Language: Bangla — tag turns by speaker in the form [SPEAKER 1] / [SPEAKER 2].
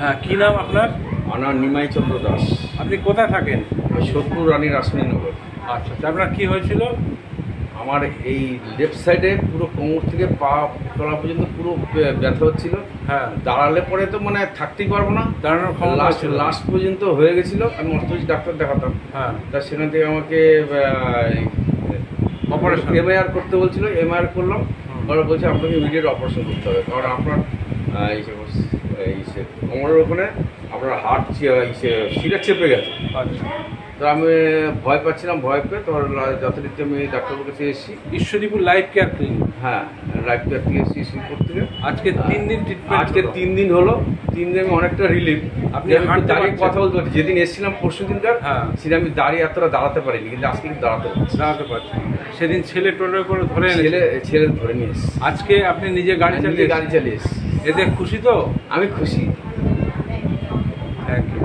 [SPEAKER 1] হ্যাঁ, কি নাম আপনার?
[SPEAKER 2] আমার নিমাই চন্দ্র দাস।
[SPEAKER 1] আপনি কোথায় থাকেন?
[SPEAKER 2] সোদপুর রানী রাসমণিনগর।
[SPEAKER 1] আচ্ছা, আপনার কি হয়েছিল?
[SPEAKER 2] আমার এই লেফট সাইডে পুরো কোমর থেকে পা তলা পর্যন্ত পুরো ব্যথা হচ্ছিল।
[SPEAKER 1] হ্যাঁ,
[SPEAKER 2] দাঁড়ালে পরে তো মানে থাকতেই পারবো না,
[SPEAKER 1] দাঁড়ানোর ক্ষমতা ছিল না।
[SPEAKER 2] লাস্ট পর্যন্ত হয়ে গেছিলো। আমি অর্থোপেডিক ডাক্তার দেখাতাম।
[SPEAKER 1] হ্যাঁ,
[SPEAKER 2] তা সেখান থেকে আমাকে
[SPEAKER 1] অপারেশন
[SPEAKER 2] এমআইআর করতে বলছিল। এমআইআর করলাম। ওরা বলছে আপনাকে ইমিডিয়েট অপারেশন করতে হবে, কারণ আপনার কোমরের ওখানে আপনার হার্ট শিরা চেপে গেছে।
[SPEAKER 1] আচ্ছা,
[SPEAKER 2] তো আমি ভয় পাচ্ছিলাম, ভয় পেয়ে তোমার যথারীতি আমি ডাক্তারের কাছে এসেছি।
[SPEAKER 1] Ishwaripur life care clinic.
[SPEAKER 2] হ্যাঁ, লাইফ কেয়ার থেকে এসেছি ঈশ্বরীপুর থেকে।
[SPEAKER 1] আজকে 3 দিন ট্রিটমেন্ট।
[SPEAKER 2] আজকে 3 দিন হলো। 3 দিন আমি অনেকটা রিলিফ।
[SPEAKER 1] আপনি
[SPEAKER 2] দাঁড়িয়ে কথা বলতে পারছি। যেদিন এসেছিলাম পরশু দিনকার,
[SPEAKER 1] হ্যাঁ,
[SPEAKER 2] সেদিন আমি দাঁড়িয়ে এতটা দাঁড়াতে পারিনি, কিন্তু আজকে কিন্তু
[SPEAKER 1] দাঁড়াতে পারছেন। সেদিন ছেলে টোলে করে ধরে
[SPEAKER 2] ছেলে ধরে নিয়ে এসেছি।
[SPEAKER 1] আজকে আপনি নিজে গাড়ি চালিয়ে
[SPEAKER 2] এসেছি।
[SPEAKER 1] এতে খুশি তো?
[SPEAKER 2] আমি খুশি।
[SPEAKER 1] Thank you.